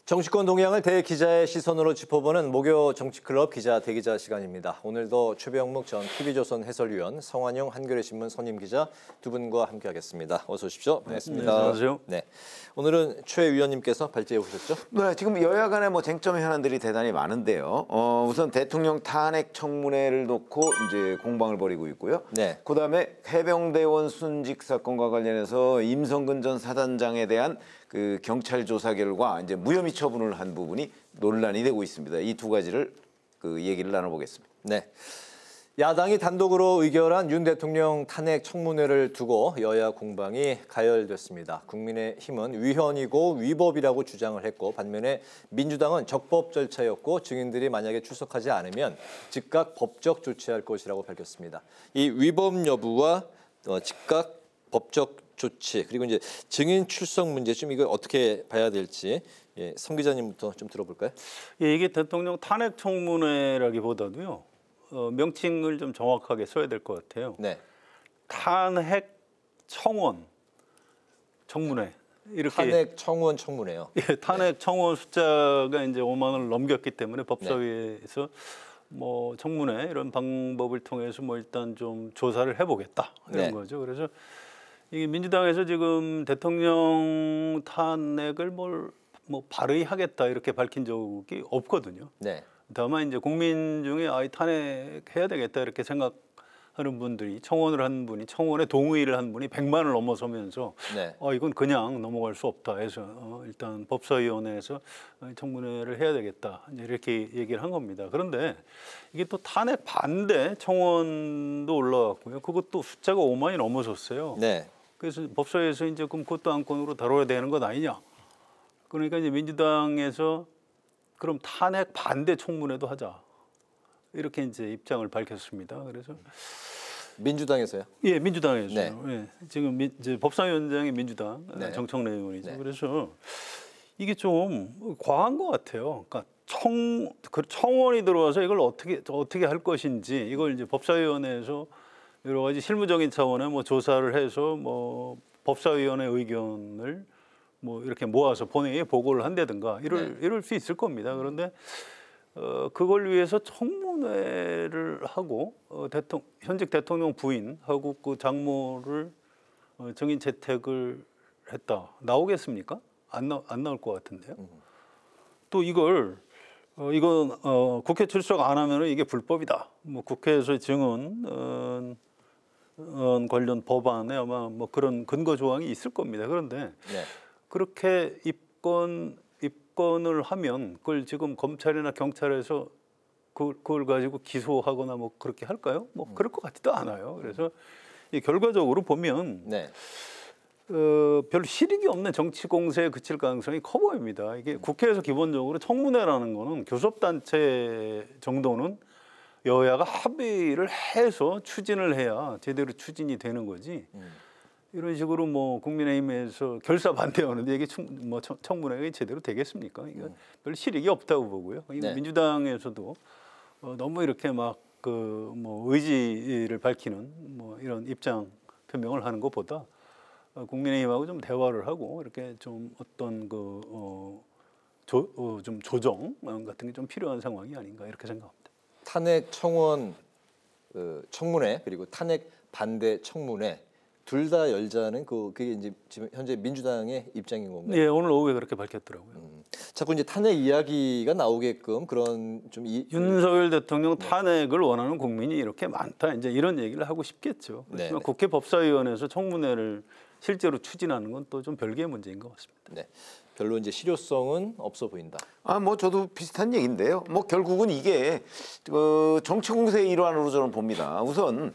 정치권 동향을 대기자의 시선으로 짚어보는 목요 정치클럽 기자 대기자 시간입니다. 오늘도 최병묵 전 TV조선 해설위원, 성환용 한겨레신문 선임 기자 두 분과 함께하겠습니다. 어서 오십시오. 반갑습니다. 네, 안녕하세요. 네, 오늘은 최 위원님께서 발제해 오셨죠? 네, 지금 여야 간에 쟁점 현안들이 대단히 많은데요. 우선 대통령 탄핵 청문회를 놓고 이제 공방을 벌이고 있고요. 네. 그다음에 해병대원 순직 사건과 관련해서 임성근 전 사단장에 대한 그 경찰 조사 결과 이제 무혐의 처분을 한 부분이 논란이 되고 있습니다. 이 두 가지를 얘기를 나눠보겠습니다. 네. 야당이 단독으로 의결한 윤 대통령 탄핵 청문회를 두고 여야 공방이 가열됐습니다. 국민의힘은 위헌이고 위법이라고 주장을 했고, 반면에 민주당은 적법 절차였고 증인들이 만약에 출석하지 않으면 즉각 법적 조치할 것이라고 밝혔습니다. 이 위법 여부와 즉각 법적 조치, 그리고 이제 증인 출석 문제, 좀 이거 어떻게 봐야 될지 성 기자님부터 좀 들어볼까요? 예, 이게 대통령 탄핵 청문회라기보다도요, 명칭을 좀 정확하게 써야 될 것 같아요. 네. 탄핵 청원 청문회, 이렇게. 탄핵 청원 청문회요. 예, 탄핵 청원 숫자가 이제 5만을 넘겼기 때문에 법사위에서 뭐 청문회 이런 방법을 통해서 뭐 일단 좀 조사를 해보겠다 이런 거죠. 그래서 이게 민주당에서 지금 대통령 탄핵을 뭐 발의하겠다 이렇게 밝힌 적이 없거든요. 네. 다만 이제 국민 중에 이 탄핵해야 되겠다 이렇게 생각하는 분들이, 청원을 한 분이, 청원에 동의를 한 분이 100만을 넘어서면서 이건 그냥 넘어갈 수 없다 해서 일단 법사위원회에서 청문회를 해야 되겠다 이렇게 얘기를 한 겁니다. 그런데 이게 또 탄핵 반대 청원도 올라왔고요. 그것도 숫자가 5만이 넘어섰어요. 네. 그래서 법사위에서 이제 그럼 그것도 안건으로 다뤄야 되는 것 아니냐. 그러니까 이제 민주당에서 그럼 탄핵 반대 청문회도 하자, 이렇게 이제 입장을 밝혔습니다. 그래서 민주당에서요? 예, 민주당에서요. 네. 예, 지금 이제 법사위원장이 민주당 정청래 의원이죠. 그래서 이게 좀 과한 것 같아요. 그러니까 청원이 들어와서 이걸 어떻게 할 것인지, 이걸 이제 법사위원회에서 여러 가지 실무적인 차원의 뭐 조사를 해서 뭐 법사위원회 의견을 뭐 이렇게 모아서 본회의에 보고를 한다든가 이럴 수 있을 겁니다. 그런데 그걸 위해서 청문회를 하고 현직 대통령 부인하고 그 장모를 증인 채택을 했다, 나오겠습니까? 안 나올 것 같은데요. 또 이건 국회 출석 안 하면은 이게 불법이다. 뭐 국회에서 증언 관련 법안에 아마 뭐 그런 근거 조항이 있을 겁니다. 그런데 그렇게 입건을 하면 그걸 지금 검찰이나 경찰에서 그걸 가지고 기소하거나 뭐 그렇게 할까요? 뭐 그럴 것 같지도 않아요. 그래서 이 결과적으로 보면 별로 실익이 없는 정치 공세에 그칠 가능성이 커 보입니다. 이게 국회에서 기본적으로 청문회라는 거는 교섭단체 정도는 여야가 합의를 해서 추진을 해야 제대로 추진이 되는 거지. 이런 식으로 뭐 국민의힘에서 결사 반대하는데 이게 청문회가 제대로 되겠습니까? 이거 별 실익이 없다고 보고요. 민주당에서도 너무 이렇게 막 뭐 의지를 밝히는 뭐 이런 입장 표명을 하는 것보다 국민의힘하고 좀 대화를 하고 이렇게 좀 어떤 좀 조정 같은 게 좀 필요한 상황이 아닌가 이렇게 생각합니다. 탄핵 청원 청문회, 그리고 탄핵 반대 청문회 둘 다 열자는 그게 이제 지금 현재 민주당의 입장인 건가요? 네, 오늘 오후에 그렇게 밝혔더라고요. 자꾸 이제 탄핵 이야기가 나오게끔 그런 좀 윤석열 대통령 탄핵을 원하는 국민이 이렇게 많다, 이제 이런 얘기를 하고 싶겠죠. 그렇지만 국회 법사위원회에서 청문회를 실제로 추진하는 건 또 좀 별개의 문제인 것 같습니다. 네, 별로 이제 실효성은 없어 보인다. 뭐 저도 비슷한 얘기인데요. 뭐 결국은 이게 정치 공세의 일환으로 저는 봅니다. 우선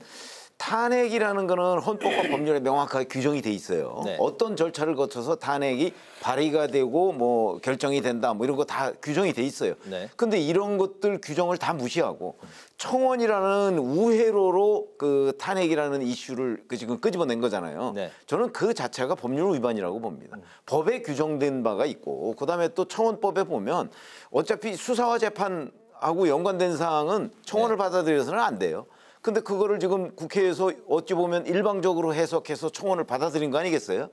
탄핵이라는 거는 헌법과 법률에 명확하게 규정이 돼 있어요. 어떤 절차를 거쳐서 탄핵이 발의가 되고 뭐 결정이 된다, 뭐 이런 거 다 규정이 돼 있어요. 근데 이런 것들 규정을 다 무시하고 청원이라는 우회로로 그 탄핵이라는 이슈를 지금 끄집어낸 거잖아요. 저는 그 자체가 법률 위반이라고 봅니다. 법에 규정된 바가 있고, 그다음에 또 청원법에 보면 어차피 수사와 재판하고 연관된 사항은 청원을 받아들여서는 안 돼요. 근데 그거를 지금 국회에서 어찌 보면 일방적으로 해석해서 청원을 받아들인 거 아니겠어요?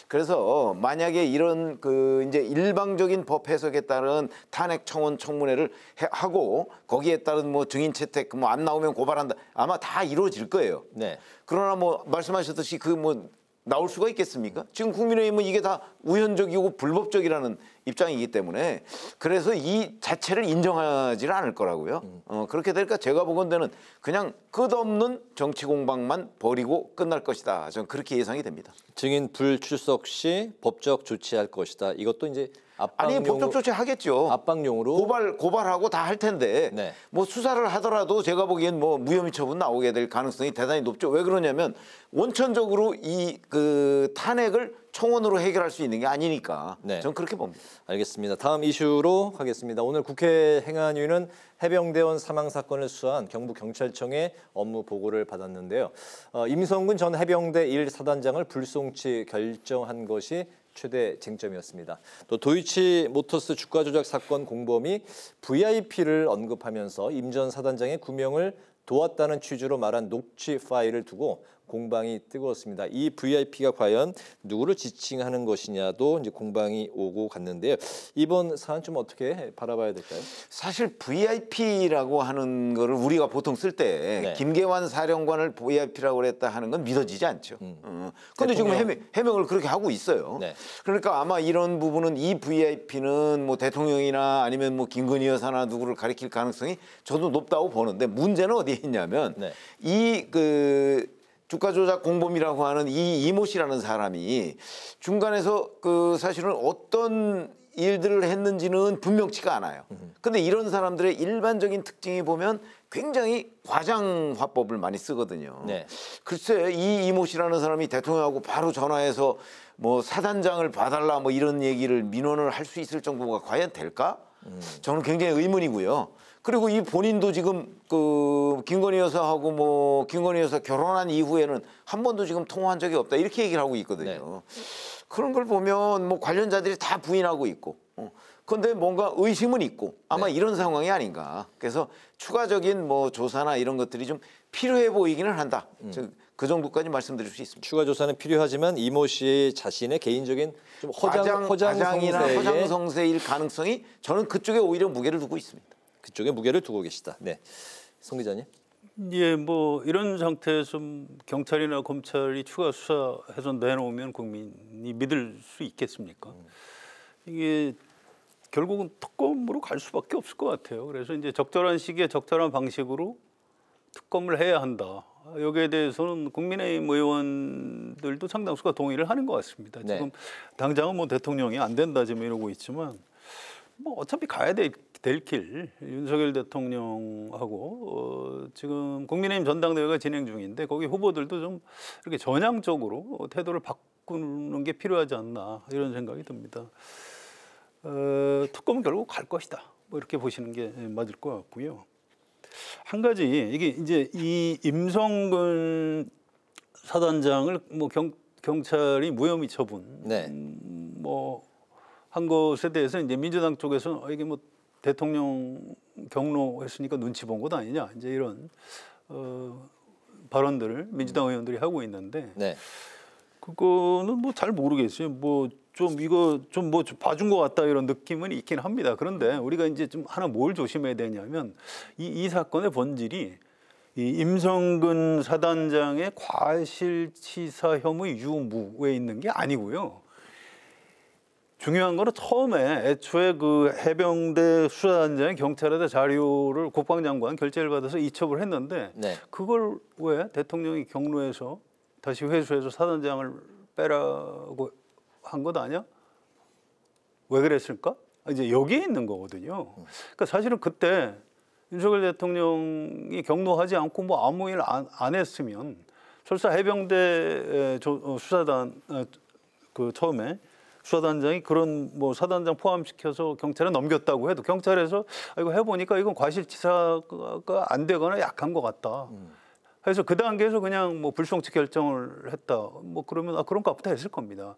그래서 만약에 이런 그 이제 일방적인 법 해석에 따른 탄핵 청원 청문회를 하고 거기에 따른 뭐 증인 채택 뭐 안 나오면 고발한다. 아마 다 이루어질 거예요. 네. 그러나 뭐 말씀하셨듯이 그 뭐 나올 수가 있겠습니까? 지금 국민의힘은 이게 다 우연적이고 불법적이라는 입장이기 때문에 그래서 이 자체를 인정하지는 않을 거라고요. 그렇게 될까 제가 보건대는 그냥 끝없는 정치 공방만 벌이고 끝날 것이다. 저는 그렇게 예상이 됩니다. 증인 불출석 시 법적 조치할 것이다. 이것도 이제 아니 법적 조치 하겠죠. 압박용으로 고발하고 다 할 텐데 네. 뭐 수사를 하더라도 제가 보기엔 뭐 무혐의 처분 나오게 될 가능성이 대단히 높죠. 왜 그러냐면 원천적으로 이 그 탄핵을 청원으로 해결할 수 있는 게 아니니까. 네. 저는 그렇게 봅니다. 알겠습니다. 다음 이슈로 가겠습니다. 오늘 국회 행안위는 해병대원 사망 사건을 수사한 경북경찰청의 업무 보고를 받았는데요. 임성근 전 해병대 1사단장을 불송치 결정한 것이 최대 쟁점이었습니다. 또 도이치모터스 주가 조작 사건 공범이 VIP를 언급하면서 임 전 사단장의 구명을 도왔다는 취지로 말한 녹취 파일을 두고 공방이 뜨거웠습니다. 이 VIP가 과연 누구를 지칭하는 것이냐도 이제 공방이 오고 갔는데요. 이번 사안 좀 어떻게 바라봐야 될까요? 사실 VIP라고 하는 거를 우리가 보통 쓸 때 네. 김계환 사령관을 VIP라고 그랬다 하는 건 믿어지지 않죠. 그런데 지금 해명을 그렇게 하고 있어요. 네. 그러니까 아마 이런 부분은 이 VIP는 뭐 대통령이나 아니면 뭐 김건희 여사나 누구를 가리킬 가능성이 저도 높다고 보는데 문제는 어디에 있냐면 네. 이 그 주가 조작 공범이라고 하는 이 이모 씨라는 사람이 중간에서 그 사실은 어떤 일들을 했는지는 분명치가 않아요. 근데 이런 사람들의 일반적인 특징이 보면 굉장히 과장 화법을 많이 쓰거든요. 네. 글쎄 이 이모 씨라는 사람이 대통령하고 바로 전화해서 뭐 사단장을 봐달라 뭐 이런 얘기를 민원을 할 수 있을 정도가 과연 될까? 저는 굉장히 의문이고요. 그리고 이 본인도 지금 그 김건희 여사하고 뭐 김건희 여사 결혼한 이후에는 한 번도 지금 통화한 적이 없다 이렇게 얘기를 하고 있거든요. 네. 그런 걸 보면 뭐 관련자들이 다 부인하고 있고, 그런데 뭔가 의심은 있고 아마 네. 이런 상황이 아닌가. 그래서 추가적인 뭐 조사나 이런 것들이 좀 필요해 보이기는 한다. 그 정도까지 말씀드릴 수 있습니다. 추가 조사는 필요하지만 이모 씨 자신의 개인적인 좀 과장이나 허장성세일 가능성이 저는 그쪽에 오히려 무게를 두고 있습니다. 그쪽에 무게를 두고 계시다. 네, 송 기자님. 예, 뭐 이런 상태에서 경찰이나 검찰이 추가 수사해서 내놓으면 국민이 믿을 수 있겠습니까? 이게 결국은 특검으로 갈 수밖에 없을 것 같아요. 그래서 이제 적절한 시기에 적절한 방식으로 특검을 해야 한다. 여기에 대해서는 국민의힘 의원들도 상당수가 동의를 하는 것 같습니다. 네. 지금 당장은 뭐 대통령이 안 된다 지금 이러고 있지만 뭐 어차피 가야 될 길 윤석열 대통령하고 지금 국민의힘 전당대회가 진행 중인데 거기 후보들도 좀 이렇게 전향적으로 태도를 바꾸는 게 필요하지 않나 이런 생각이 듭니다. 특검은 결국 갈 것이다. 뭐 이렇게 보시는 게 맞을 것 같고요. 한 가지 이게 이제 이 임성근 사단장을 뭐 경찰이 무혐의 처분 네. 뭐 한 것에 대해서 이제 민주당 쪽에서 이게 뭐 대통령 경로했으니까 눈치 본 것 아니냐 이제 이런 발언들을 민주당 의원들이 하고 있는데 네. 그거는 뭐 잘 모르겠어요. 뭐 좀 이거 좀 뭐 봐준 것 같다 이런 느낌은 있긴 합니다. 그런데 우리가 이제 좀 하나 뭘 조심해야 되냐면 이 사건의 본질이 이 임성근 사단장의 과실치사 혐의 유무에 있는 게 아니고요. 중요한 거는 처음에 애초에 그 해병대 수사단장이 경찰에다 자료를 국방장관 결재를 받아서 이첩을 했는데 네. 그걸 왜 대통령이 경로해서 다시 회수해서 사단장을 빼라고 한 것 아니야? 왜 그랬을까? 이제 여기에 있는 거거든요. 그러니까 사실은 그때 윤석열 대통령이 경로하지 않고 뭐 아무 일 안 했으면 설사 해병대 수사단 그 처음에 수사단장이 그런 뭐 사단장 포함시켜서 경찰에 넘겼다고 해도 경찰에서 이거 해보니까 이건 과실치사가 안 되거나 약한 것 같다. 그래서 그 단계에서 그냥 뭐 불송치 결정을 했다. 뭐 그러면 그런가 보다 했을 겁니다.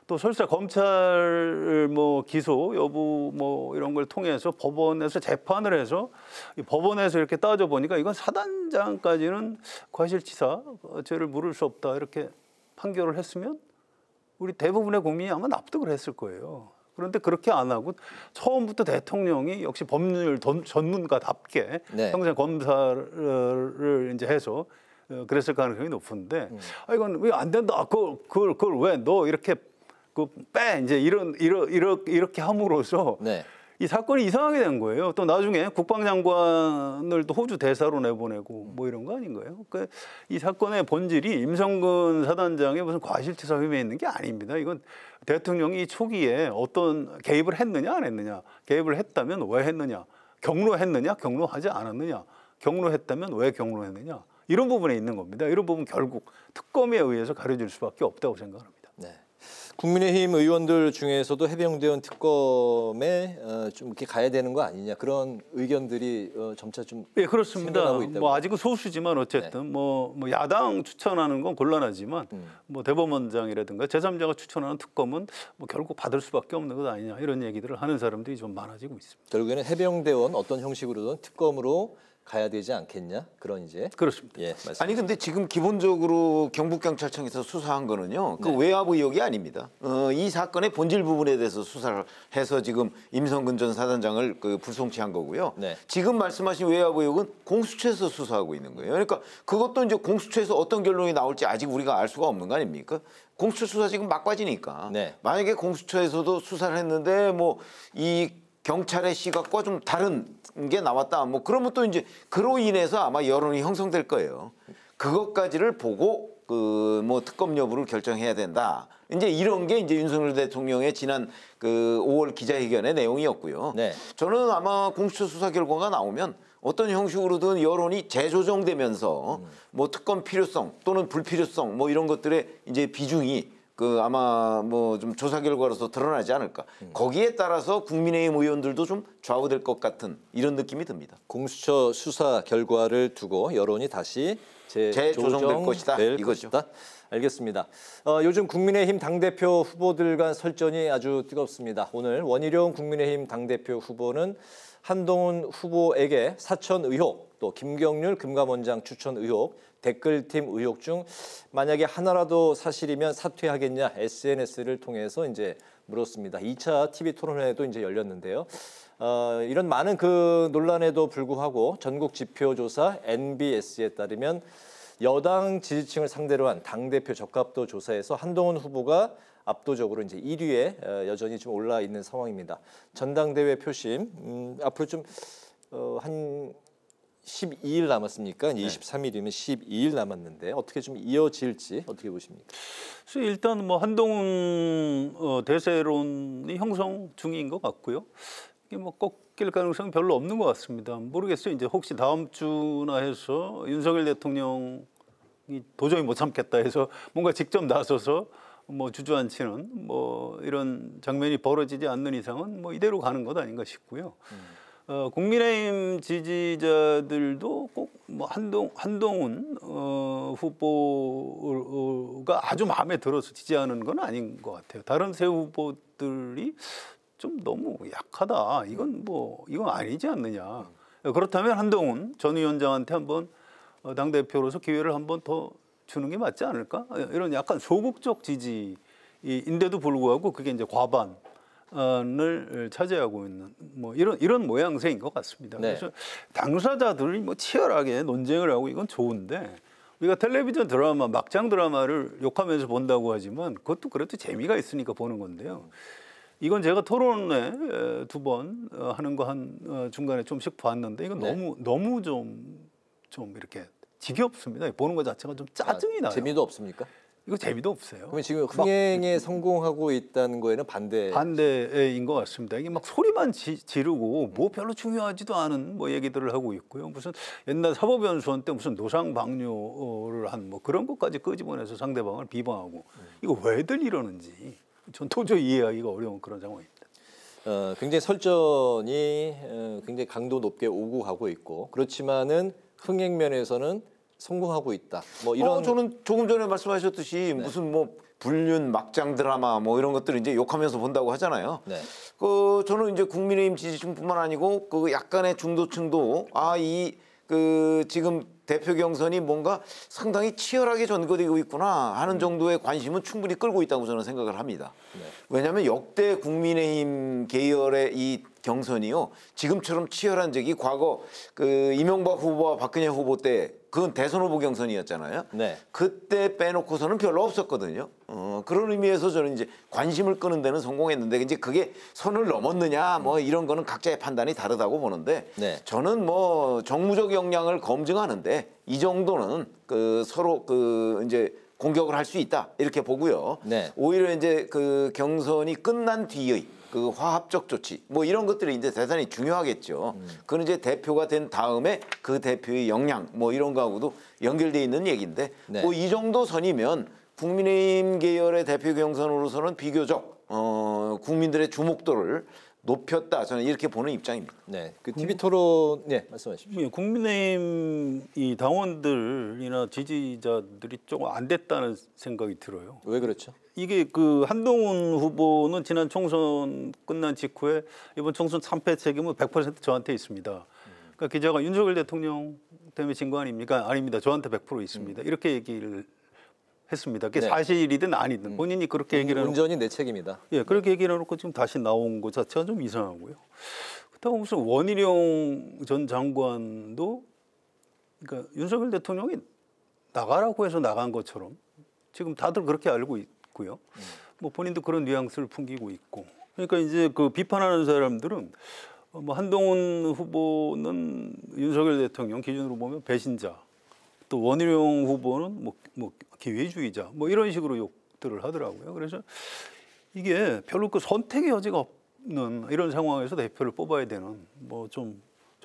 또 설사 검찰 뭐 기소 여부 뭐 이런 걸 통해서 법원에서 재판을 해서 이 법원에서 이렇게 따져 보니까 이건 사단장까지는 과실치사 죄를 물을 수 없다 이렇게 판결을 했으면 우리 대부분의 국민이 아마 납득을 했을 거예요. 그런데 그렇게 안 하고 처음부터 대통령이 역시 법률 전문가답게 네. 평생 검사를 이제 해서 그랬을 가능성이 높은데 아 이건 왜 안 된다. 그걸 왜 너 이렇게 빼 이제 이렇게 함으로써 네. 이 사건이 이상하게 된 거예요. 또 나중에 국방장관을 또 호주 대사로 내보내고 뭐 이런 거 아닌가요? 그러니까 이 사건의 본질이 임성근 사단장의 무슨 과실치사 혐의에 있는 게 아닙니다. 이건 대통령이 초기에 어떤 개입을 했느냐 안 했느냐, 개입을 했다면 왜 했느냐, 경로했느냐, 경로하지 않았느냐, 경로했다면 왜 경로했느냐 이런 부분에 있는 겁니다. 이런 부분 결국 특검에 의해서 가려질 수밖에 없다고 생각합니다. 네. 국민의힘 의원들 중에서도 해병대원 특검에 좀 이렇게 가야 되는 거 아니냐 그런 의견들이 점차 좀 예, 그렇습니다. 생겨나고 있다고. 뭐 아직은 소수지만 어쨌든 네. 뭐 야당 추천하는 건 곤란하지만 뭐 대법원장이라든가 제3자가 추천하는 특검은 뭐 결국 받을 수밖에 없는 것 아니냐 이런 얘기들을 하는 사람들이 좀 많아지고 있습니다. 결국에는 해병대원 어떤 형식으로든 특검으로 가야 되지 않겠냐 그런 이제 그렇습니다. 예, 맞습니다. 아니 근데 지금 기본적으로 경북경찰청에서 수사한 거는요. 그 외압 의혹이 아닙니다. 이 사건의 본질 부분에 대해서 수사를 해서 지금 임성근 전 사단장을 그 불송치한 거고요. 네. 지금 말씀하신 외압 의혹은 공수처에서 수사하고 있는 거예요. 그러니까 그것도 이제 공수처에서 어떤 결론이 나올지 아직 우리가 알 수가 없는 거 아닙니까? 공수처 수사 지금 막바지니까. 네. 만약에 공수처에서도 수사를 했는데 뭐 이 경찰의 시각과 좀 다른 게 나왔다. 뭐 그러면 또 이제 그로 인해서 아마 여론이 형성될 거예요. 그것까지를 보고 그 뭐 특검 여부를 결정해야 된다. 이제 이런 게 이제 윤석열 대통령의 지난 그 5월 기자회견의 내용이었고요. 네. 저는 아마 공수처 수사 결과가 나오면 어떤 형식으로든 여론이 재조정되면서 뭐 특검 필요성 또는 불필요성 뭐 이런 것들의 이제 비중이 그 아마 뭐 좀 조사 결과로서 드러나지 않을까. 거기에 따라서 국민의힘 의원들도 좀 좌우될 것 같은 이런 느낌이 듭니다. 공수처 수사 결과를 두고 여론이 다시 재조정될 것이다, 이거죠. 알겠습니다. 요즘 국민의힘 당대표 후보들 간 설전이 아주 뜨겁습니다. 오늘 원희룡 국민의힘 당대표 후보는 한동훈 후보에게 사천 의혹, 또 김경률 금감원장 추천 의혹, 댓글팀 의혹 중 만약에 하나라도 사실이면 사퇴하겠냐 SNS를 통해서 이제 물었습니다. 2차 TV 토론회도 이제 열렸는데요. 이런 많은 그 논란에도 불구하고 전국 지표조사 NBS에 따르면 여당 지지층을 상대로 한 당대표 적합도 조사에서 한동훈 후보가 압도적으로 이제 1위에 여전히 좀 올라 있는 상황입니다. 전당대회 표심 앞으로 좀 한 12일 남았습니까? 23일이면 12일 남았는데 어떻게 좀 이어질지 어떻게 보십니까? 그래서 일단 뭐 한동훈 대세론이 형성 중인 것 같고요. 이게 뭐 꺾일 가능성은 별로 없는 것 같습니다. 모르겠어요. 이제 혹시 다음 주나 해서 윤석열 대통령이 도저히 못 참겠다 해서 뭔가 직접 나서서 뭐 주저앉히는 뭐 이런 장면이 벌어지지 않는 이상은 뭐 이대로 가는 것 아닌가 싶고요. 국민의힘 지지자들도 꼭 뭐 한동훈 후보가 아주 마음에 들어서 지지하는 건 아닌 것 같아요. 다른 세 후보들이 좀 너무 약하다. 이건 아니지 않느냐. 그렇다면 한동훈 전 위원장한테 한번 당대표로서 기회를 한번 더 주는 게 맞지 않을까? 이런 약간 소극적 지지인데도 불구하고 그게 이제 과반. 을 차지하고 있는 뭐 이런 모양새인 것 같습니다. 네. 그래서 당사자들이 뭐 치열하게 논쟁을 하고 이건 좋은데 우리가 텔레비전 드라마 막장 드라마를 욕하면서 본다고 하지만 그것도 그래도 재미가 있으니까 보는 건데요. 이건 제가 토론회 2번 하는 거 한 중간에 좀씩 봤는데 이건 네. 너무 좀 이렇게 지겹습니다. 보는 것 자체가 좀 짜증이 나요. 재미도 없습니까? 이거 재미도 없어요. 그러면 지금 흥행에 성공하고 있다는 거에는 반대인 것 같습니다. 이게 막 소리만 지르고 뭐 별로 중요하지도 않은 뭐 얘기들을 하고 있고요. 무슨 옛날 사법연수원 때 무슨 노상방뇨를 한 뭐 그런 것까지 끄집어내서 상대방을 비방하고 이거 왜들 이러는지 전 도저히 이해하기가 어려운 그런 상황입니다. 굉장히 설전이 굉장히 강도 높게 오고 가고 있고 그렇지만은 흥행 면에서는 성공하고 있다. 뭐 이런 저는 조금 전에 말씀하셨듯이 무슨 뭐 불륜 막장 드라마 뭐 이런 것들을 이제 욕하면서 본다고 하잖아요. 네. 저는 이제 국민의힘 지지층뿐만 아니고 그 약간의 중도층도 지금 대표 경선이 뭔가 상당히 치열하게 전개되고 있구나 하는 정도의 관심은 충분히 끌고 있다고 저는 생각을 합니다. 네. 왜냐하면 역대 국민의힘 계열의 이 경선이요, 지금처럼 치열한 적이 과거 그 이명박 후보와 박근혜 후보 때 그건 대선 후보 경선이었잖아요. 네. 그때 빼놓고서는 별로 없었거든요. 그런 의미에서 저는 이제 관심을 끄는 데는 성공했는데 이제 그게 선을 넘었느냐 뭐 이런 거는 각자의 판단이 다르다고 보는데 네. 저는 뭐 정무적 역량을 검증하는데 이 정도는 그 서로 그 이제 공격을 할 수 있다 이렇게 보고요. 네. 오히려 이제 그 경선이 끝난 뒤의 그 화합적 조치 뭐 이런 것들이 이제 대단히 중요하겠죠. 그건 이제 대표가 된 다음에 그 대표의 역량 뭐 이런 거하고도 연결돼 있는 얘기인데 네. 뭐 이 정도 선이면 국민의힘 계열의 대표 경선으로서는 비교적 국민들의 주목도를 높였다 저는 이렇게 보는 입장입니다. 네. 그 TV 토론 말씀하십시오. 국민의힘 이 당원들이나 지지자들이 조금 안 됐다는 생각이 들어요. 왜 그렇죠? 이게 그 한동훈 후보는 지난 총선 끝난 직후에 이번 총선 3패 책임은 100% 저한테 있습니다. 그러니까 기자가 윤석열 대통령 때문에 진 거 아닙니까? 아닙니다. 저한테 100% 있습니다. 이렇게 얘기를 했습니다. 그게 네. 사실이든 아니든 본인이 그렇게 얘기를 해놓고, 온전히 내 책임이다. 예, 그렇게 얘기를 해놓고 지금 다시 나온 것 자체가 좀 이상하고요. 그렇다고 무슨 원희룡 전 장관도 그러니까 윤석열 대통령이 나가라고 해서 나간 것처럼 지금 다들 그렇게 알고 있고요. 뭐 본인도 그런 뉘앙스를 풍기고 있고. 그러니까 이제 그 비판하는 사람들은 뭐 한동훈 후보는 윤석열 대통령 기준으로 보면 배신자, 또 원희룡 후보는 뭐 기회주의자, 뭐 이런 식으로 욕들을 하더라고요. 그래서 이게 별로 그 선택의 여지가 없는 이런 상황에서 대표를 뽑아야 되는 뭐 좀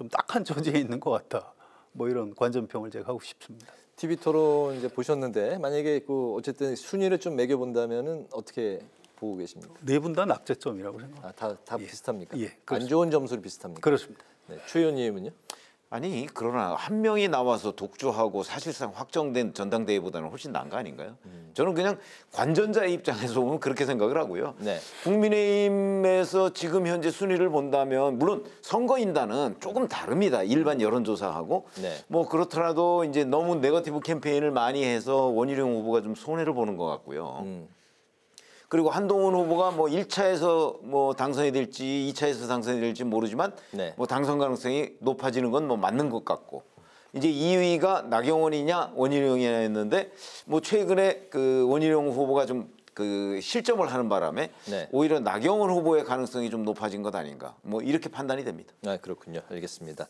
딱한 처지에 있는 것 같다. 뭐 이런 관전평을 제가 하고 싶습니다. TV 토론 이제 보셨는데 만약에 그 어쨌든 순위를 좀 매겨 본다면은 어떻게 보고 계십니까? 네 분 다 낙제점이라고 생각합니다. 다 비슷합니까? 예, 안 좋은 점수를 비슷합니까? 그렇습니다. 네. 최 의원님은요? 아니 그러나 한 명이 나와서 독주하고 사실상 확정된 전당대회보다는 훨씬 나은 거 아닌가요? 저는 그냥 관전자의 입장에서 보면 그렇게 생각을 하고요. 네. 국민의힘에서 지금 현재 순위를 본다면 물론 선거인단은 조금 다릅니다. 일반 여론조사하고 네. 뭐 그렇더라도 이제 너무 네거티브 캠페인을 많이 해서 원희룡 후보가 좀 손해를 보는 것 같고요. 그리고 한동훈 후보가 뭐 1차에서 뭐 당선이 될지 2차에서 당선이 될지 모르지만 네. 뭐 당선 가능성이 높아지는 건 뭐 맞는 것 같고 이제 2위가 나경원이냐 원희룡이냐 했는데 뭐 최근에 그 원희룡 후보가 좀 그 실점을 하는 바람에 네. 오히려 나경원 후보의 가능성이 좀 높아진 것 아닌가 뭐 이렇게 판단이 됩니다. 아, 그렇군요. 알겠습니다.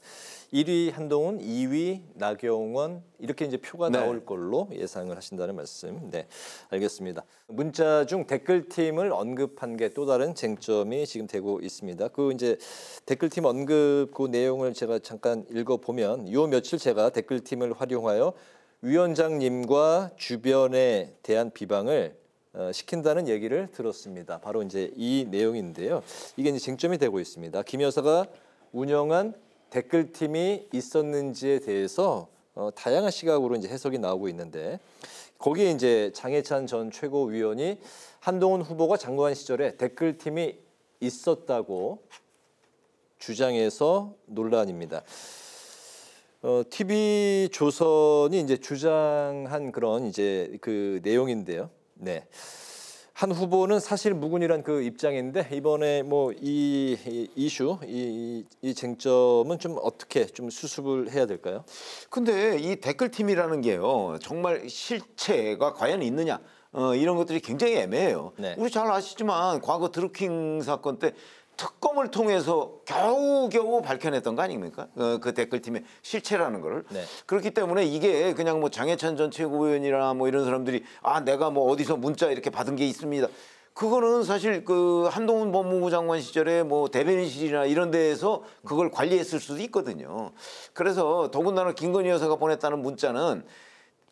1위 한동훈, 2위 나경원 이렇게 이제 표가 네. 나올 걸로 예상을 하신다는 말씀. 네, 알겠습니다. 문자 중 댓글팀을 언급한 게 또 다른 쟁점이 지금 되고 있습니다. 그 이제 댓글팀 언급 그 내용을 제가 잠깐 읽어보면 요 며칠 제가 댓글팀을 활용하여 위원장님과 주변에 대한 비방을 시킨다는 얘기를 들었습니다. 바로 이제 이 내용인데요. 이게 이제 쟁점이 되고 있습니다. 김 여사가 운영한 댓글팀이 있었는지에 대해서 다양한 시각으로 이제 해석이 나오고 있는데 거기에 이제 장해찬 전 최고위원이 한동훈 후보가 장관 시절에 댓글팀이 있었다고 주장해서 논란입니다. TV 조선이 이제 주장한 그런 이제 그 내용인데요. 네. 한 후보는 사실 무근이란 그 입장인데 이번에 뭐 이 이슈, 이 쟁점은 좀 어떻게 좀 수습을 해야 될까요? 근데 이 댓글팀이라는 게요 정말 실체가 과연 있느냐 이런 것들이 굉장히 애매해요. 네. 우리 잘 아시지만 과거 드루킹 사건 때 특검을 통해서 겨우겨우 밝혀냈던 거 아닙니까? 그 댓글팀의 실체라는 거를. 네. 그렇기 때문에 이게 그냥 뭐 장해찬 전 최고위원이나 뭐 이런 사람들이 내가 뭐 어디서 문자 이렇게 받은 게 있습니다. 그거는 사실 그 한동훈 법무부 장관 시절에 뭐 대변인실이나 이런 데에서 그걸 관리했을 수도 있거든요. 그래서 더군다나 김건희 여사가 보냈다는 문자는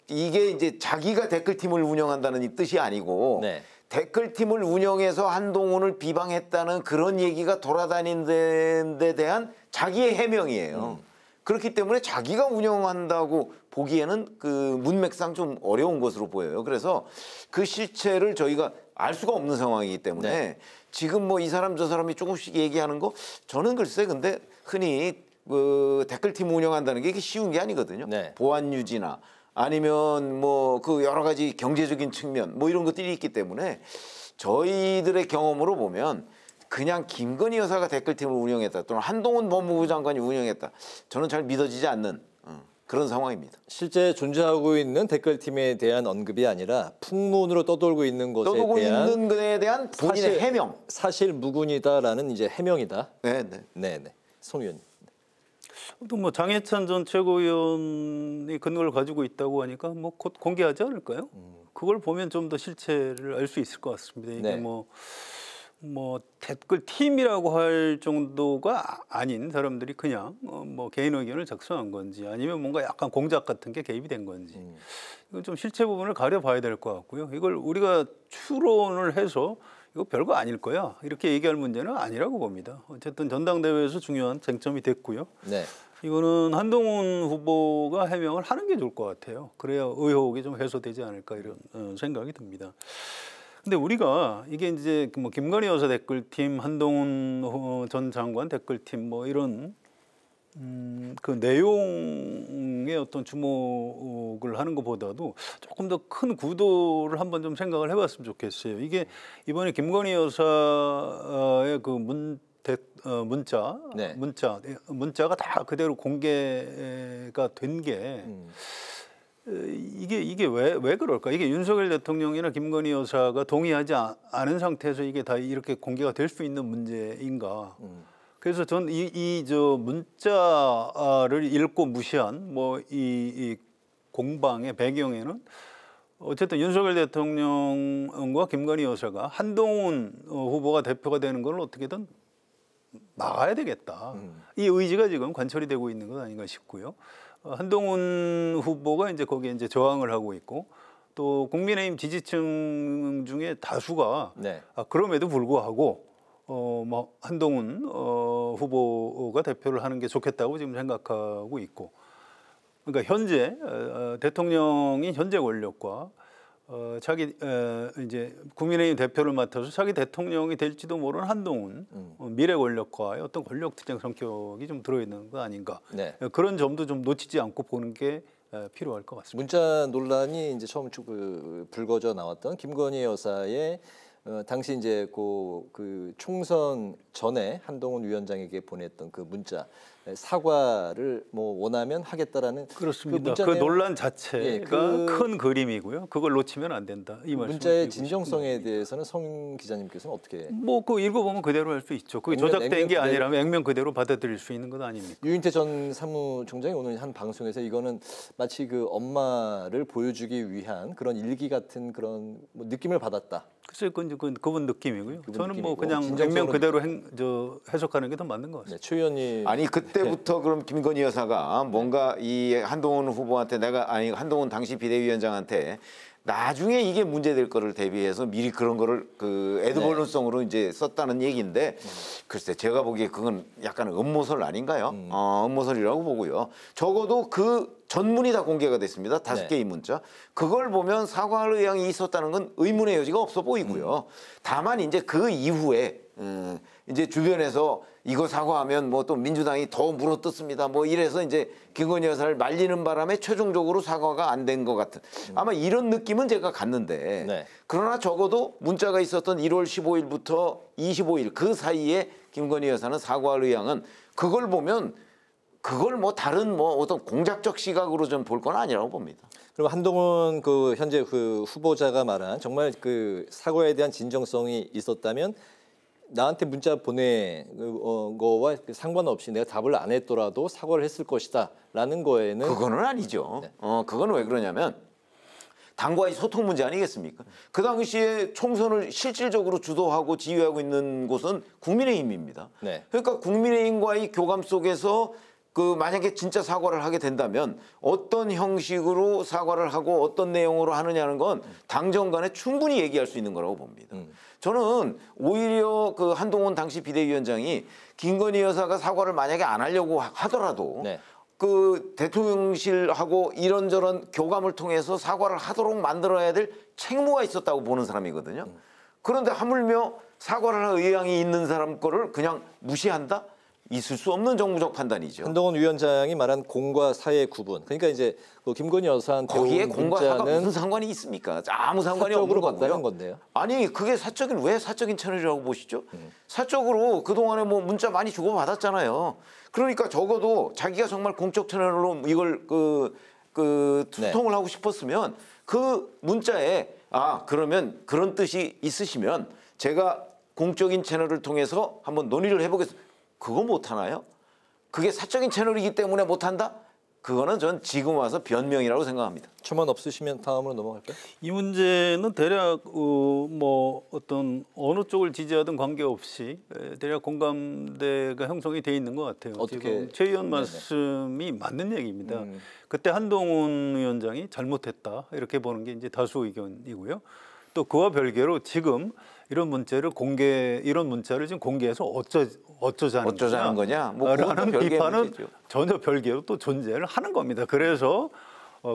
이게 이제 자기가 댓글팀을 운영한다는 이 뜻이 아니고 네. 댓글팀을 운영해서 한동훈을 비방했다는 그런 얘기가 돌아다니는 데 대한 자기의 해명이에요. 그렇기 때문에 자기가 운영한다고 보기에는 그 문맥상 좀 어려운 것으로 보여요. 그래서 그 실체를 저희가 알 수가 없는 상황이기 때문에 네. 지금 뭐 이 사람 저 사람이 조금씩 얘기하는 거 저는 글쎄 근데 흔히 그 댓글팀 운영한다는 게 이게 쉬운 게 아니거든요. 네. 보안 유지나 아니면 뭐 그 여러 가지 경제적인 측면 뭐 이런 것들이 있기 때문에 저희들의 경험으로 보면 그냥 김건희 여사가 댓글팀을 운영했다 또는 한동훈 법무부 장관이 운영했다 저는 잘 믿어지지 않는 그런 상황입니다. 실제 존재하고 있는 댓글팀에 대한 언급이 아니라 풍문으로 떠돌고 있는 것에 있는 것에 대한 본인의 해명. 사실 무근이다라는 이제 해명이다. 네. 송 의원님. 또 뭐 장해찬 전 최고위원이 근거를 가지고 있다고 하니까 뭐 곧 공개하지 않을까요? 그걸 보면 좀 더 실체를 알 수 있을 것 같습니다. 이게 네. 뭐 댓글 팀이라고 할 정도가 아닌 사람들이 그냥 뭐 개인 의견을 작성한 건지 아니면 뭔가 약간 공작 같은 게 개입이 된 건지 이건 좀 실체 부분을 가려봐야 될 것 같고요. 이걸 우리가 추론을 해서 이거 별거 아닐 거야 이렇게 얘기할 문제는 아니라고 봅니다. 어쨌든 전당대회에서 중요한 쟁점이 됐고요. 네. 이거는 한동훈 후보가 해명을 하는 게 좋을 것 같아요. 그래야 의혹이 좀 해소되지 않을까 이런 생각이 듭니다. 근데 우리가 이게 이제 뭐 김건희 여사 댓글팀, 한동훈 전 장관 댓글팀 뭐 이런 그 내용에 어떤 주목을 하는 것보다도 조금 더 큰 구도를 한번 좀 생각을 해봤으면 좋겠어요. 이게 이번에 김건희 여사의 그 문자가 다 그대로 공개가 된 게 이게 왜 그럴까? 이게 윤석열 대통령이나 김건희 여사가 동의하지 않은 상태에서 이게 다 이렇게 공개가 될 수 있는 문제인가? 그래서 전 저 문자를 읽고 무시한 뭐 이 공방의 배경에는 어쨌든 윤석열 대통령과 김건희 여사가 한동훈 후보가 대표가 되는 걸 어떻게든 막아야 되겠다. 이 의지가 지금 관철이 되고 있는 것 아닌가 싶고요. 한동훈 후보가 이제 거기에 이제 저항을 하고 있고 또 국민의힘 지지층 중에 다수가 네. 그럼에도 불구하고 뭐 한동훈 후보가 대표를 하는 게 좋겠다고 지금 생각하고 있고 그러니까 현재 대통령이 현재 권력과 자기 이제 국민의힘 대표를 맡아서 자기 대통령이 될지도 모르는 한동훈 미래 권력과의 어떤 권력 투쟁 성격이 좀 들어있는 거 아닌가. 네. 그런 점도 좀 놓치지 않고 보는 게 필요할 것 같습니다. 문자 논란이 이제 처음 불거져 나왔던 김건희 여사의 당시 이제 그 총선 전에 한동훈 위원장에게 보냈던 그 문자 사과를 뭐 원하면 하겠다라는 그렇습니다. 그 논란 자체가 큰 그림이고요. 그걸 놓치면 안 된다. 이 말씀. 문자의 진정성에 대해서는 성 기자님께서는 어떻게? 뭐 그 읽어보면 그대로 할 수 있죠. 그게 조작된 게 아니라면 액면 그대로 받아들일 수 있는 것 아닙니까? 유인태 전 사무총장이 오늘 한 방송에서 이거는 마치 그 엄마를 보여주기 위한 그런 일기 같은 그런 뭐 느낌을 받았다. 글쎄요, 그분 느낌이고요. 저는 뭐 그냥 액면 그대로 해석하는 게 더 맞는 것 같습니다. 네, 최 의원님. 아니 그때부터 그럼 김건희 여사가 뭔가 이 한동훈 후보한테 한동훈 당시 비대위원장한테 나중에 이게 문제될 거를 대비해서 미리 그런 거를 그 에드벌룬성으로 이제 썼다는 얘기인데 글쎄 제가 보기에 그건 약간 음모설 아닌가요? 음모설이라고 보고요. 적어도 그 전문이 다 공개가 됐습니다. 5개의 문자. 그걸 보면 사과할 의향이 있었다는 건 의문의 여지가 없어 보이고요. 다만 이제 그 이후에 이제 주변에서 이거 사과하면 뭐 또 민주당이 더 물어뜯습니다. 뭐 이래서 이제 김건희 여사를 말리는 바람에 최종적으로 사과가 안 된 것 같은 아마 이런 느낌은 제가 갔는데 네. 그러나 적어도 문자가 있었던 1월 15일부터 25일 그 사이에 김건희 여사는 사과할 의향은 그걸 보면 그걸 뭐 다른 뭐 어떤 공작적 시각으로 좀 볼 건 아니라고 봅니다. 그럼 한동훈 그 현재 그 후보자가 말한 정말 그 사과에 대한 진정성이 있었다면 나한테 문자 보낸 거와 상관없이 내가 답을 안 했더라도 사과를 했을 것이다라는 거에는 그거는 아니죠. 네. 그거는 왜 그러냐면 당과의 소통 문제 아니겠습니까? 그 당시에 총선을 실질적으로 주도하고 지휘하고 있는 곳은 국민의힘입니다. 네. 그러니까 국민의힘과의 교감 속에서 그 만약에 진짜 사과를 하게 된다면 어떤 형식으로 사과를 하고 어떤 내용으로 하느냐는 건 당정 간에 충분히 얘기할 수 있는 거라고 봅니다. 저는 오히려 그 한동훈 당시 비대위원장이 김건희 여사가 사과를 만약에 안 하려고 하더라도 네. 그 대통령실하고 이런저런 교감을 통해서 사과를 하도록 만들어야 될 책무가 있었다고 보는 사람이거든요. 그런데 하물며 사과를 할 의향이 있는 사람 거를 그냥 무시한다? 있을 수 없는 정무적 판단이죠. 한동훈 위원장이 말한 공과 사의 구분. 그러니까 이제 그 김건희 여사한테 거기에 온 공과 사가 문자는 무슨 상관이 있습니까? 아무 상관이 없는 사적으로 거고요. 봤다는 건데요. 아니 그게 왜 사적인 채널이라고 보시죠? 사적으로 그동안에 뭐 문자 많이 주고받았잖아요. 그러니까 적어도 자기가 정말 공적 채널로 이걸 소통을 하고 싶었으면 그 문자에 그러면 그런 뜻이 있으시면 제가 공적인 채널을 통해서 한번 논의를 해보겠습니다. 그거 못하나요? 그게 사적인 채널이기 때문에 못한다? 그거는 전 지금 와서 변명이라고 생각합니다. 초만 없으시면 다음으로 넘어갈까요? 이 문제는 대략 뭐 어떤 어느 쪽을 지지하든 관계없이 대략 공감대가 형성이 돼 있는 것 같아요. 어떻게? 지금 최 의원 말씀이 맞는 얘기입니다. 그때 한동훈 위원장이 잘못했다 이렇게 보는 게 이제 다수 의견이고요. 또 그와 별개로 지금 이런 문자를 지금 공개해서 어쩌자는 거냐? 뭐 라는 비판은 전혀 별개로 또 존재를 하는 겁니다. 그래서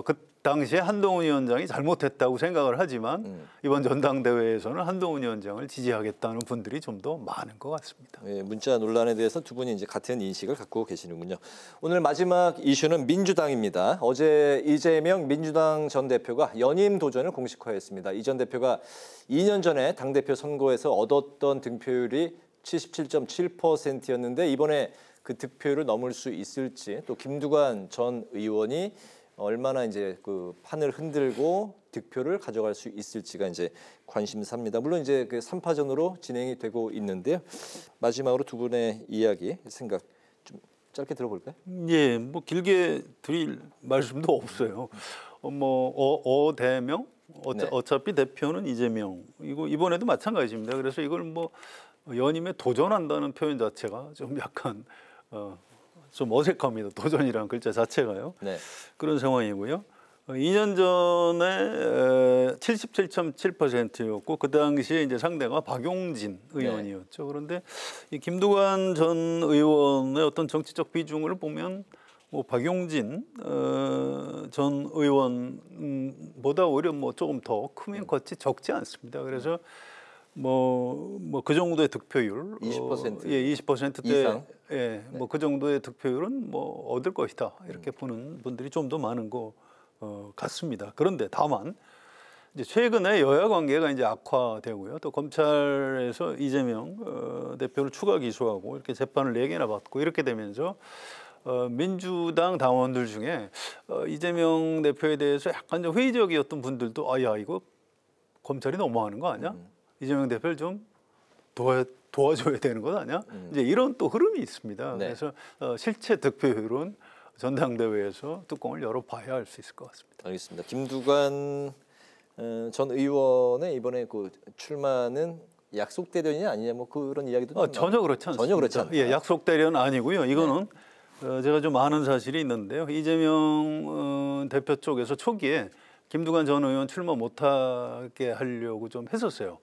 그 당시에 한동훈 위원장이 잘못했다고 생각을 하지만 이번 전당대회에서는 한동훈 위원장을 지지하겠다는 분들이 좀 더 많은 것 같습니다. 예, 문자 논란에 대해서 두 분이 이제 같은 인식을 갖고 계시는군요. 오늘 마지막 이슈는 민주당입니다. 어제 이재명 민주당 전 대표가 연임 도전을 공식화했습니다. 이 전 대표가 2년 전에 당대표 선거에서 얻었던 득표율이 77.7%였는데 이번에 그 득표율을 넘을 수 있을지, 또 김두관 전 의원이 얼마나 이제 그 판을 흔들고 득표를 가져갈 수 있을지가 이제 관심사입니다. 물론 이제 그 3파전으로 진행이 되고 있는데요. 마지막으로 두 분의 이야기, 생각 좀 짧게 들어볼까요? 예, 뭐 길게 드릴 말씀도 없어요. 대명 어차피 대표는 이재명. 이번에도 마찬가지입니다. 그래서 이걸 뭐 연임에 도전한다는 표현 자체가 좀 약간 좀 어색합니다. 도전이라는 글자 자체가요. 네. 그런 상황이고요. 2년 전에 77.7%였고 그 당시에 이제 상대가 박용진 의원이었죠. 그런데 이 김두관 전 의원의 어떤 정치적 비중을 보면 뭐 박용진 전 의원보다 오히려 뭐 조금 더 크면 컸지 적지 않습니다. 그래서 뭐 그 정도의 득표율 20% 20%대 이상 뭐 그 정도의 득표율은 뭐 얻을 것이다 이렇게 보는 분들이 좀 더 많은 것 같습니다. 그런데 다만 이제 최근에 여야 관계가 이제 악화되고요. 또 검찰에서 이재명 대표를 추가 기소하고 이렇게 재판을 4개나 받고 이렇게 되면서 민주당 당원들 중에 이재명 대표에 대해서 약간 좀 회의적이었던 분들도 야 이거 검찰이 너무하는 거 아니야? 이재명 대표를 좀 도와줘야 되는 것 아니야? 이제 이런 또 흐름이 있습니다. 네. 그래서 실제 득표율은 전당대회에서 뚜껑을 열어봐야 할 수 있을 것 같습니다. 알겠습니다. 김두관 전 의원의 이번에 그 출마는 약속 대련이 아니냐 뭐 그런 이야기도 전혀 그렇지 않습니다. 전혀 그렇지 않다. 예, 약속 대련 아니고요. 이거는 제가 좀 아는 사실이 있는데요. 이재명 대표 쪽에서 초기에 김두관 전 의원 출마 못하게 하려고 좀 했었어요.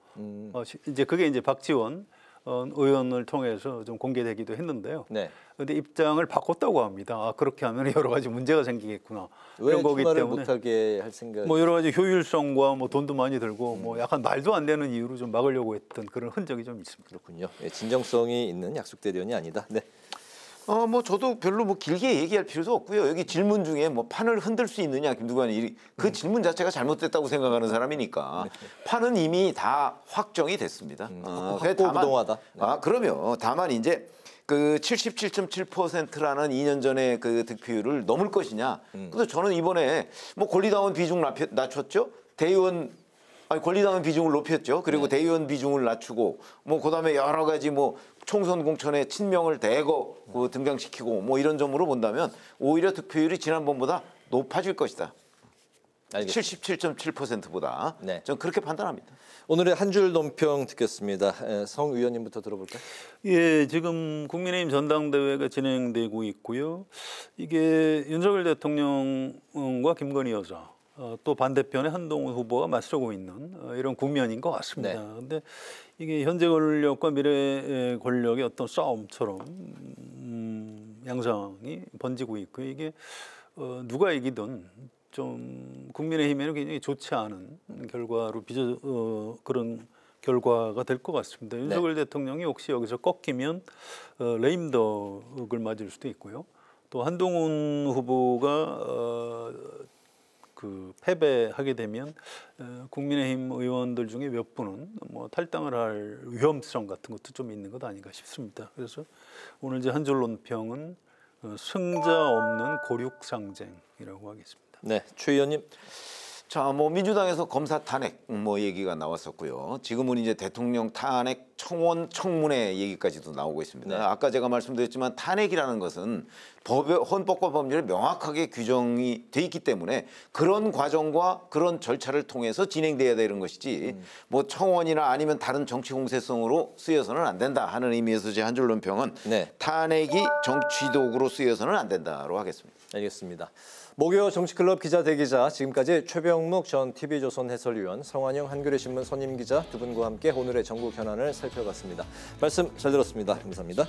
이제 그게 이제 박지원 의원을 통해서 좀 공개되기도 했는데요. 네. 그런데 입장을 바꿨다고 합니다. 그렇게 하면 여러 가지 문제가 생기겠구나. 왜 이런 거기 출마를 때문에 못하게 할 생각? 뭐 여러 가지 효율성과 뭐 돈도 많이 들고 뭐 약간 말도 안 되는 이유로 좀 막으려고 했던 그런 흔적이 좀 있습니다. 그렇군요. 예, 진정성이 있는 약속 대련이 아니다. 네. 뭐 저도 별로 뭐 길게 얘기할 필요도 없고요. 여기 질문 중에 뭐 판을 흔들 수 있느냐 김두관이 그 질문 자체가 잘못됐다고 생각하는 사람이니까 판은 이미 다 확정이 됐습니다. 확고부동하다. 네. 그러면 다만 이제 그 77.7%라는 2년 전에 그 득표율을 넘을 것이냐. 그래서 저는 이번에 뭐 권리당원 비중 낮췄죠. 권리당원 비중을 높였죠. 그리고 대의원 비중을 낮추고 뭐 그다음에 여러 가지 뭐 총선 공천에 친명을 대거 등장시키고 뭐 이런 점으로 본다면 오히려 득표율이 지난번보다 높아질 것이다. 77.7%보다. 네. 저는 그렇게 판단합니다. 오늘의 한 줄 논평 듣겠습니다. 성 의원님부터 들어볼까요? 예, 지금 국민의힘 전당대회가 진행되고 있고요. 이게 윤석열 대통령과 김건희 여사 또 반대편에 한동훈 후보가 맞서고 있는 이런 국면인 것 같습니다. 그런데 이게 현재 권력과 미래 권력의 어떤 싸움처럼 양상이 번지고 있고요. 이게 누가 이기든 좀 국민의힘에는 굉장히 좋지 않은 결과로 그런 결과가 될 것 같습니다. 윤석열 대통령이 혹시 여기서 꺾이면 레임덕을 맞을 수도 있고요. 또 한동훈 후보가 그 패배하게 되면 국민의힘 의원들 중에 몇 분은 뭐 탈당을 할 위험성 같은 것도 좀 있는 것 아닌가 싶습니다. 그래서 오늘 이제 한 줄 논평은 승자 없는 고륙상쟁이라고 하겠습니다. 네, 최 의원님. 자, 뭐 민주당에서 검사 탄핵 뭐 얘기가 나왔었고요. 지금은 이제 대통령 탄핵 청원 청문회 얘기까지도 나오고 있습니다. 네. 아까 제가 말씀드렸지만 탄핵이라는 것은 헌법과 법률에 명확하게 규정이 돼 있기 때문에 그런 과정과 그런 절차를 통해서 진행돼야 되는 것이지 뭐 청원이나 아니면 다른 정치 공세성으로 쓰여서는 안 된다 하는 의미에서 제 한 줄 논평은 탄핵이 정치 도구로 쓰여서는 안 된다로 하겠습니다. 알겠습니다. 목요 정치클럽 기자 대기자, 지금까지 최병묵 전 TV조선 해설위원, 성환영 한겨레신문 선임기자 두 분과 함께 오늘의 전국 현안을 살펴봤습니다. 말씀 잘 들었습니다. 감사합니다.